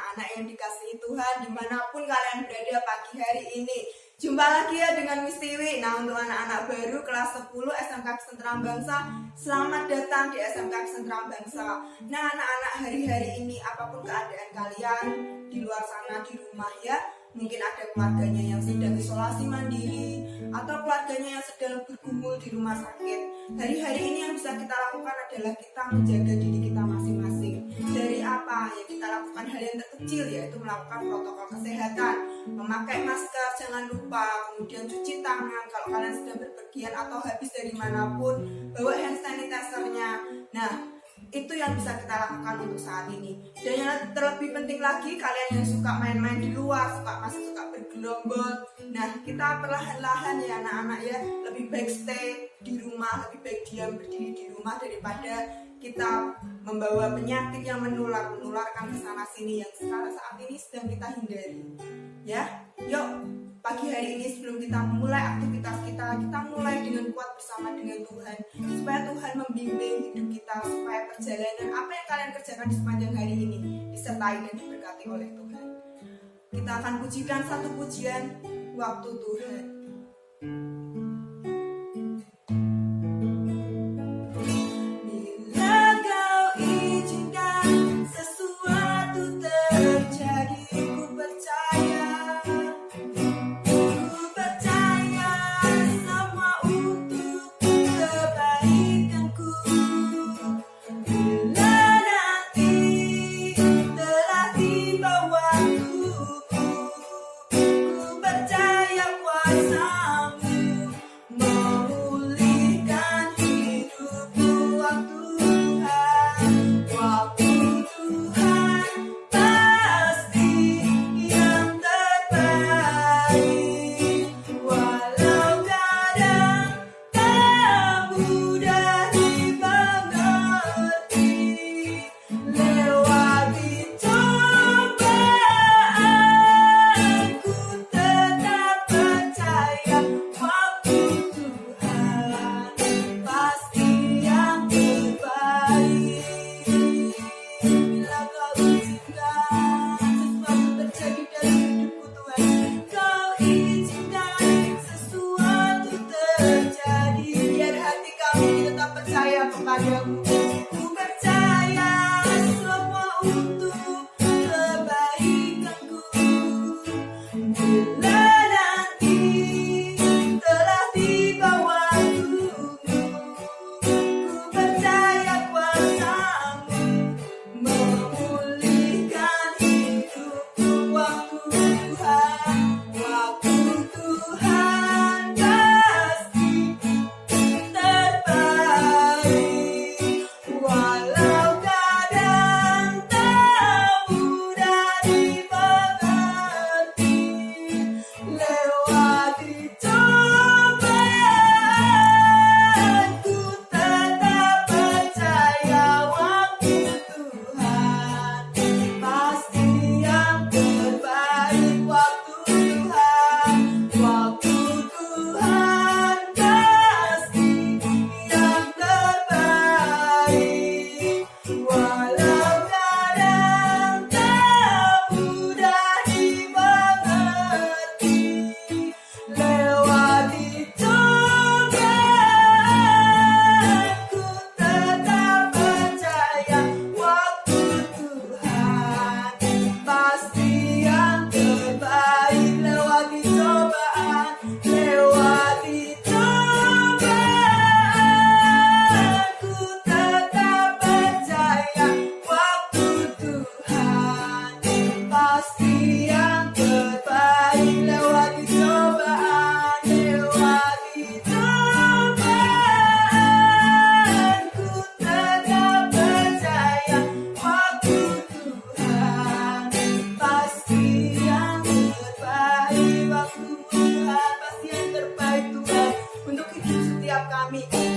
anak-anak yang dikasihi Tuhan dimanapun kalian berada pagi hari ini. Jumpa lagi ya dengan Miss Tiwi. Nah, untuk anak-anak baru kelas 10 SMK Kesenteran Bangsa, selamat datang di SMK Kesenteran Bangsa. Nah, anak-anak, hari-hari ini apapun keadaan kalian di luar sana di rumah ya, mungkin ada keluarganya yang sedang isolasi mandiri atau keluarganya yang sedang bergumul di rumah sakit. Hari-hari ini yang bisa kita lakukan adalah kita menjaga diri kita masing-masing. Dari apa? Ya kita lakukan hal yang terkecil, yaitu melakukan protokol kesehatan, memakai masker jangan lupa, kemudian cuci tangan kalau kalian sedang berpergian atau habis dari manapun, bawa hand sanitizer-nya. Nah, itu yang bisa kita lakukan untuk saat ini. Dan yang terlebih penting lagi, kalian yang suka main-main di luar, masih suka bergerombol, nah kita perlahan-lahan ya anak-anak ya, lebih baik stay di rumah, lebih baik diam berdiri di rumah daripada kita membawa penyakit yang menularkan ke sana sini yang sekarang saat ini sedang kita hindari. Ya, yuk pagi hari ini sebelum kita mulai aktivitas kita mulai dengan kuat bersama dengan Tuhan, supaya Tuhan membimbing hidup kita, supaya perjalanan apa yang kalian kerjakan di sepanjang hari ini disertai dan diberkati oleh Tuhan. Kita akan pujikan satu pujian, Waktu Tuhan.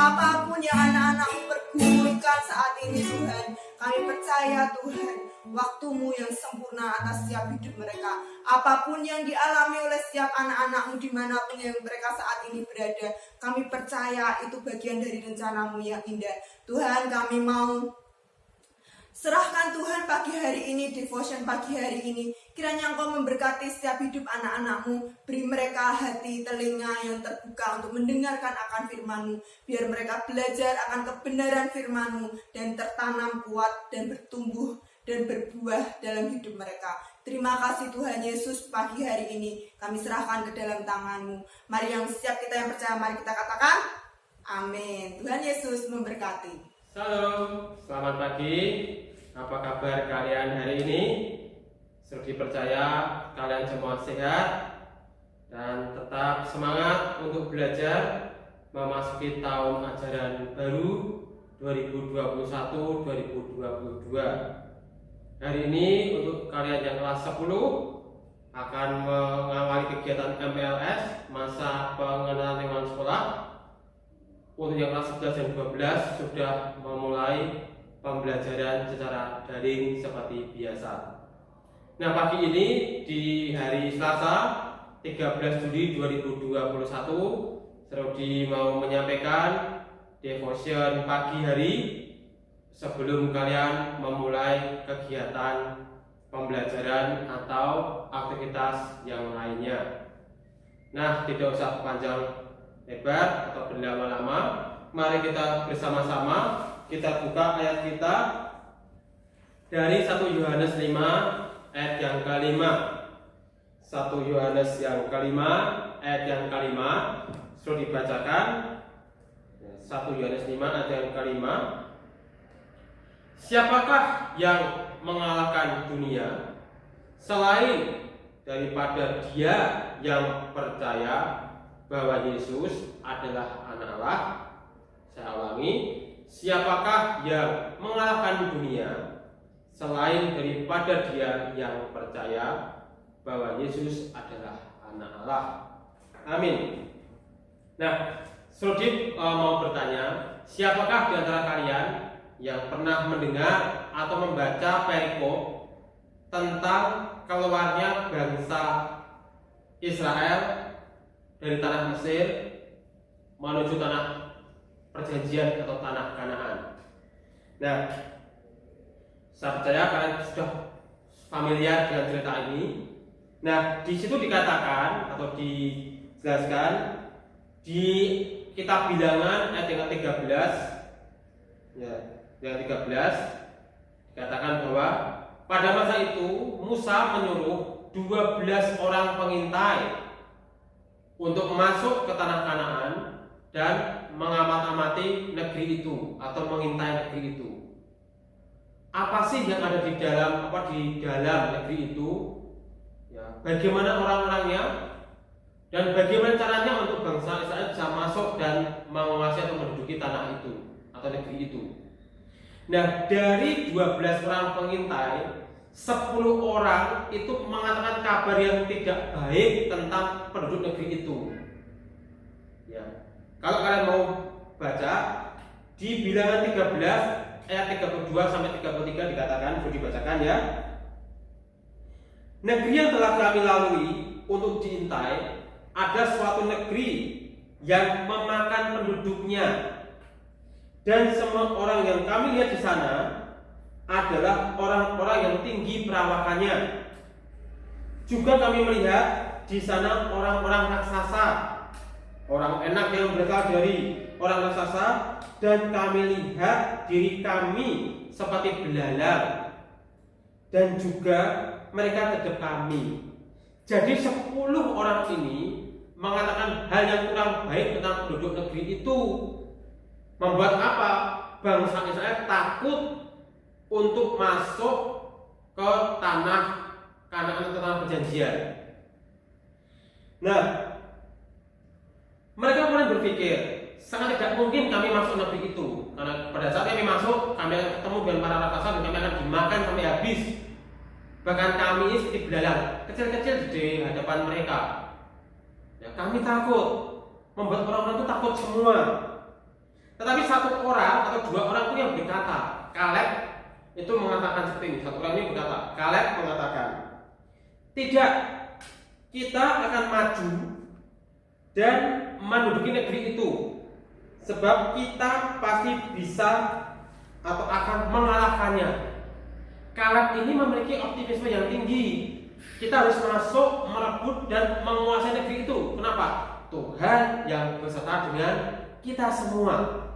Apapun yang anak-anakmu pergumulkan saat ini Tuhan, kami percaya Tuhan, waktu-Mu yang sempurna atas setiap hidup mereka. Apapun yang dialami oleh setiap anak-anak-Mu dimanapun yang mereka saat ini berada, kami percaya itu bagian dari rencana-Mu yang indah. Tuhan, kami mau Serahkan Tuhan pagi hari ini, devotion pagi hari ini. Kiranya Engkau memberkati setiap hidup anak-anak-Mu. Beri mereka hati, telinga yang terbuka untuk mendengarkan akan firman-Mu. Biar mereka belajar akan kebenaran firman-Mu dan tertanam kuat dan bertumbuh dan berbuah dalam hidup mereka. Terima kasih Tuhan Yesus, pagi hari ini kami serahkan ke dalam tangan-Mu. Mari yang setiap kita yang percaya, mari kita katakan amin. Tuhan Yesus memberkati. Shalom, selamat pagi. Apa kabar kalian hari ini? Sudah percaya kalian semua sehat dan tetap semangat untuk belajar memasuki tahun ajaran baru 2021-2022. Hari ini untuk kalian yang kelas 10 akan mengawali kegiatan MLS, masa pengenalan lingkungan sekolah. Untuk yang kelas 11 dan 12 sudah memulai pembelajaran secara daring seperti biasa. Nah, pagi ini di hari Selasa 13 Juli 2021 Serudi mau menyampaikan devotion pagi hari sebelum kalian memulai kegiatan pembelajaran atau aktivitas yang lainnya. Nah, tidak usah panjang lebar atau berlama-lama, mari kita bersama-sama kita buka ayat kita dari 1 Yohanes 5 ayat yang ke-5. 1 Yohanes yang ke-5 ayat yang ke-5 sudah dibacakan. 1 Yohanes 5 ayat yang ke-5. Siapakah yang mengalahkan dunia selain daripada dia yang percaya bahwa Yesus adalah anak Allah? Saya ulangi, siapakah yang mengalahkan dunia selain daripada dia yang percaya bahwa Yesus adalah anak Allah? Amin. Nah, Saudara mau bertanya, siapakah di antara kalian yang pernah mendengar atau membaca perikop tentang keluarnya bangsa Israel dari tanah Mesir menuju tanah perjanjian atau tanah Kanaan? Nah, saya percaya kalian sudah familiar dengan cerita ini. Nah, di situ dikatakan atau dijelaskan di kitab Bilangan ayat yang ke-13, ya, yang 13 dikatakan bahwa pada masa itu Musa menyuruh 12 orang pengintai untuk masuk ke tanah Kanaan dan mengamati negeri itu atau mengintai negeri itu. Apa sih yang ada di dalam negeri itu? Ya, bagaimana orang-orangnya dan bagaimana caranya untuk bangsa Israel bisa masuk dan menguasai atau menduduki tanah itu atau negeri itu. Nah, dari 12 orang pengintai, 10 orang itu mengatakan kabar yang tidak baik tentang penduduk negeri itu. Ya. Kalau kalian mau baca di Bilangan 13 ayat 32 sampai 33 dikatakan, sudah dibacakan ya. Negeri yang telah kami lalui untuk diintai ada suatu negeri yang memakan penduduknya, dan semua orang yang kami lihat di sana adalah orang-orang yang tinggi perawakannya. Juga kami melihat di sana orang-orang raksasa, orang enak yang berasal dari orang raksasa, dan kami lihat diri kami seperti belalang, dan juga mereka terhadap kami. Jadi 10 orang ini mengatakan hal yang kurang baik tentang penduduk negeri itu. Membuat apa? Bangsa Israel takut untuk masuk ke tanah Kanaan, ke tanah perjanjian. Nah, mereka kemudian berpikir, sangat tidak mungkin kami masuk negeri itu, karena pada saat kami masuk, kami akan ketemu dengan para raksasa dan kami akan dimakan sampai habis. Bahkan kami ini seperti belalang kecil-kecil di hadapan mereka. Ya, kami takut, membuat orang-orang itu takut semua. Tetapi 1 orang atau 2 orang itu yang berkata, Kaleb itu mengatakan seperti ini. 1 orang ini berkata, Kaleb mengatakan, tidak, kita akan maju dan menduduki negeri itu, sebab kita pasti bisa atau akan mengalahkannya. Kaleb ini memiliki optimisme yang tinggi. Kita harus masuk, merebut dan menguasai negeri itu. Kenapa? Tuhan yang beserta dengan kita semua.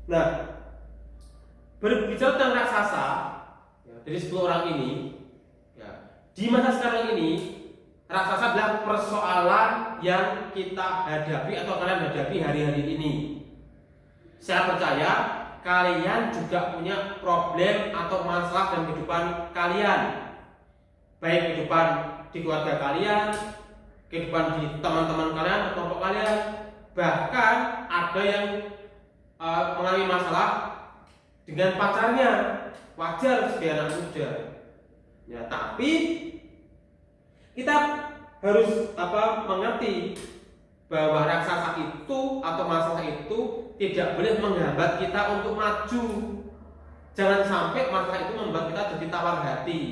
Nah, berbicara tentang raksasa, ya, dari 10 orang ini, ya, di masa sekarang ini, raksasa adalah persoalan yang kita hadapi atau kalian hadapi hari-hari ini. Saya percaya kalian juga punya problem atau masalah dalam kehidupan kalian, baik kehidupan di keluarga kalian, kehidupan di teman-teman kalian, kelompok kalian, bahkan ada yang mengalami masalah dengan pacarnya. Wajar sebagai anak muda, ya, tapi kita harus mengerti bahwa raksasa itu atau masalah itu tidak boleh menghambat kita untuk maju. Jangan sampai masalah itu membuat kita jadi tawar hati,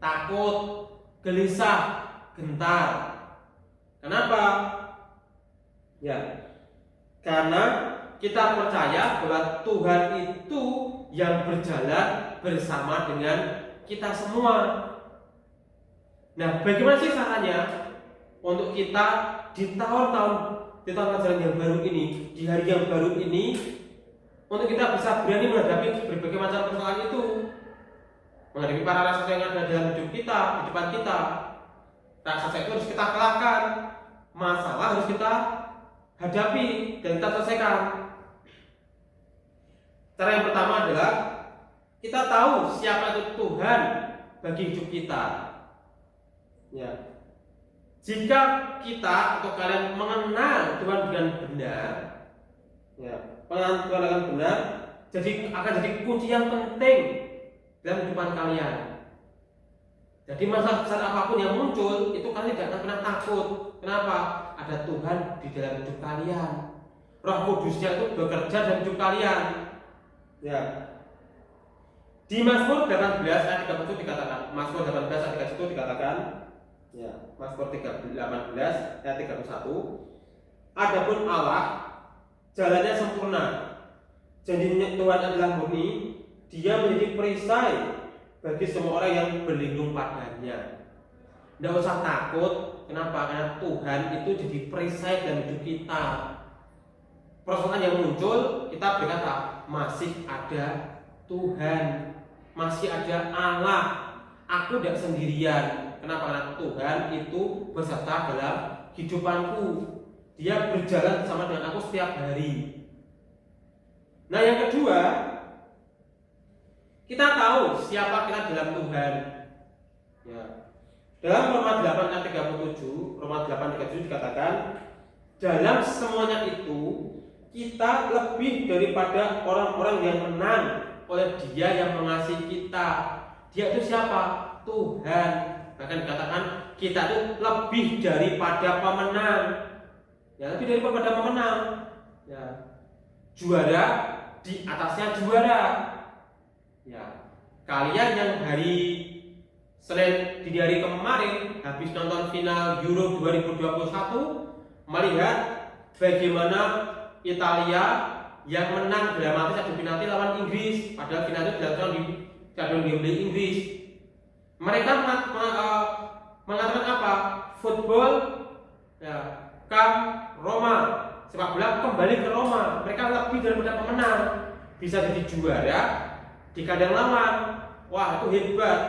takut, gelisah, gentar. Kenapa? Ya, karena kita percaya bahwa Tuhan itu yang berjalan bersama dengan kita semua. Nah, bagaimana sih caranya untuk kita di tahun ajaran yang baru ini, di hari yang baru ini, untuk kita bisa berani menghadapi berbagai macam persoalan itu, menghadapi para raksasa yang ada dalam hidup kita, di depan kita. Raksasa itu harus kita kalahkan, masalah harus kita hadapi dan kita selesaikan. Cara yang pertama adalah kita tahu siapa itu Tuhan bagi hidup kita. Ya. Jika kita atau kalian mengenal Tuhan dengan benar, ya, pengenalan Tuhan dengan benar, akan jadi kunci yang penting dalam kehidupan kalian. Jadi masalah besar apapun yang muncul, itu kalian tidak akan pernah takut. Kenapa? Ada Tuhan di dalam hidup kalian. Roh Kudusnya itu bekerja dalam hidup kalian. Ya. Di Mazmur 18 ayat 31 dikatakan, Mazmur 18 ayat 31 dikatakan, ya, Mazmur 18 ayat 31, adapun Allah jalannya sempurna, janjinya Tuhan adalah murni, Dia menjadi perisai bagi semua orang yang berlindung padanya. Tidak usah takut. Kenapa? Karena Tuhan itu jadi perisai dalam hidup kita. Persoalan yang muncul, kita berkata masih ada Tuhan, masih ada Allah. Aku tidak sendirian. Kenapa? Karena Tuhan itu beserta dalam hidupanku. Dia berjalan bersama dengan aku setiap hari. Nah, yang kedua, kita tahu siapa kita dalam Tuhan. Ya. Dalam Roma 8 ayat 37, Roma 8 ayat 37 dikatakan, dalam semuanya itu kita lebih daripada orang-orang yang menang oleh Dia yang mengasihi kita. Dia itu siapa? Tuhan. Bahkan dikatakan kita itu lebih daripada pemenang. Ya, lebih daripada pemenang. Ya. Juara di atasnya juara. Ya. Kalian yang hari Senin di hari kemarin habis nonton final Euro 2021 melihat bagaimana Italia yang menang dramatis adu penalti lawan Inggris, padahal final itu dilakukan di Stadion Wembley Inggris. Mereka mengatakan apa? Football, ya, come Roma, sepak bola kembali ke Roma. Mereka lebih daripada pemenang, bisa jadi juara di kandang lawan. Wah, itu hebat.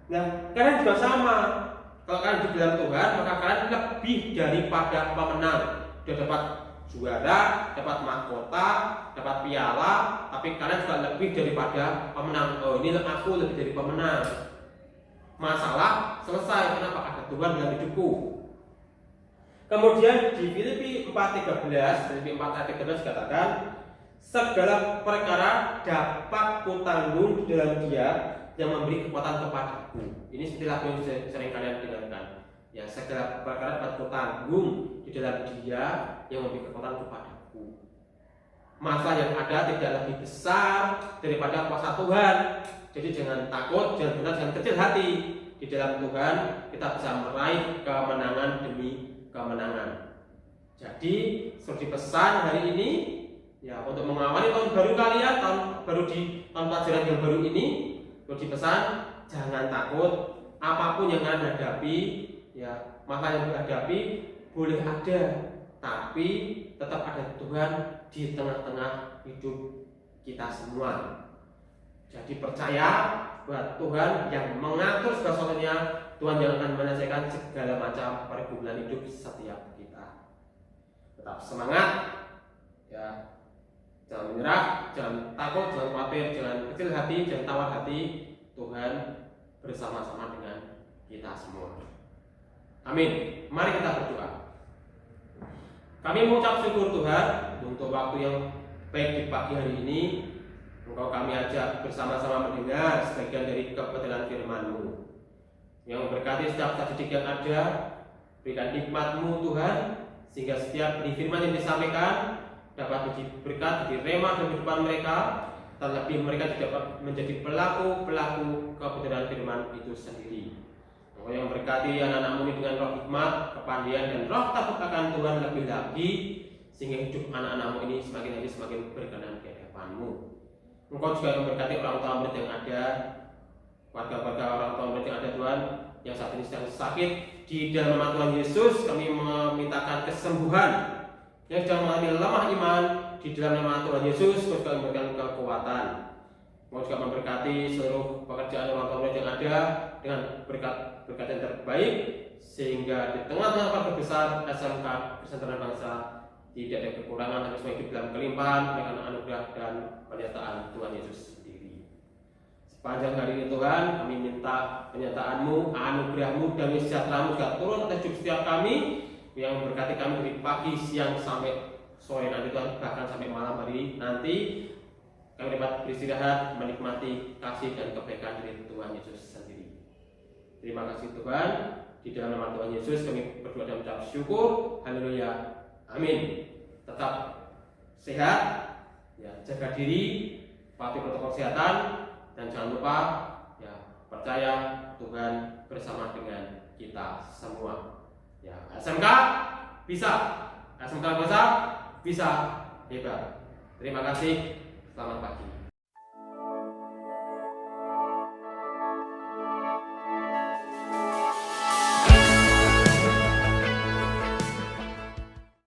Nah, kalian juga sama. Kalau kalian di dalam Tuhan, maka kalian lebih daripada pemenang. Sudah dapat juara, dapat mahkota, dapat piala, tapi kalian juga lebih daripada pemenang. Oh, ini aku lebih dari pemenang. Masalah selesai. Kenapa? Ada Tuhan dalam hidupku. Kemudian di Filipi 4:13, Filipi 4:13 dikatakan, segala perkara dapat kutanggung di dalam Dia yang memberi kekuatan kepadaku. Ini seperti lagu yang sering kalian dengarkan. Ya, segala perkara dapat kutanggung di dalam Dia yang memberi kekuatan kepadaku. Masalah yang ada tidak lebih besar daripada kuasa Tuhan. Jadi jangan takut, jangan benar, jangan kecil hati. Di dalam Tuhan kita bisa meraih kemenangan demi kemenangan. Jadi seperti pesan hari ini, ya, untuk mengawali tahun baru kalian, tahun baru di tahun pelajaran yang baru ini, Perlu dipesan, jangan takut. Apapun yang kalian hadapi, ya masalah yang dihadapi boleh ada, tapi tetap ada Tuhan di tengah-tengah hidup kita semua. Jadi percaya bahwa Tuhan yang mengatur segala sesuatunya, Tuhan yang akan menyelesaikan segala macam pergumulan hidup setiap kita. Tetap semangat, ya. Jangan menyerah, jangan takut, jangan khawatir, jangan kecil hati, jangan tawar hati. Tuhan bersama-sama dengan kita semua. Amin. Mari kita berdoa. Kami mengucap syukur Tuhan untuk waktu yang baik di pagi hari ini. Engkau kami ajak bersama-sama mendengar sebagian dari kebenaran firman-Mu yang memberkati setiap didik yang ada. Berikan hikmat-Mu Tuhan, sehingga setiap firman yang disampaikan dapat menjadi berkat, menjadi rema dalam kehidupan mereka. Terlebih mereka dapat menjadi pelaku-pelaku kebenaran firman itu sendiri. Engkau yang berkati anak-anak-Mu ini dengan roh hikmat, kepandian dan roh takut akan Tuhan lebih lagi, sehingga hidup anak-anak-Mu ini semakin hari semakin berkenan di hadapan-Mu. Engkau juga memberkati orang tua murid yang ada, warga-warga orang tua murid yang ada Tuhan, yang saat ini sedang sakit. Di dalam nama Tuhan Yesus kami memintakan kesembuhan. Yang sedang mengalami lemah iman, di dalam nama Tuhan Yesus Engkau juga memberikan kekuatan. Engkau juga memberkati seluruh pekerjaan orang tua murid yang ada dengan berkat yang terbaik, sehingga di tengah-tengah keluarga besar SMK Kristen Bangsa tidak ada kekurangan, tapi semua hidup dalam kelimpahan dengan anugerah dan penyertaan Tuhan Yesus sendiri. Sepanjang hari ini Tuhan, kami minta penyertaan-Mu, anugerah-Mu, dan sejahtera-Mu juga turun atas hidup setiap kami, yang memberkati kami dari pagi, siang, sampai sore nanti Tuhan, bahkan sampai malam hari nanti kami dapat beristirahat, menikmati kasih dan kebaikan dari Tuhan Yesus sendiri. Terima kasih Tuhan, di dalam nama Tuhan Yesus kami berdoa dan mengucap syukur. Haleluya. Amin. Tetap sehat, ya, jaga diri, patuhi protokol kesehatan, dan jangan lupa, ya, percaya Tuhan bersama dengan kita semua. Ya, SMK bisa, SMK bisa hebat. Terima kasih. Selamat pagi.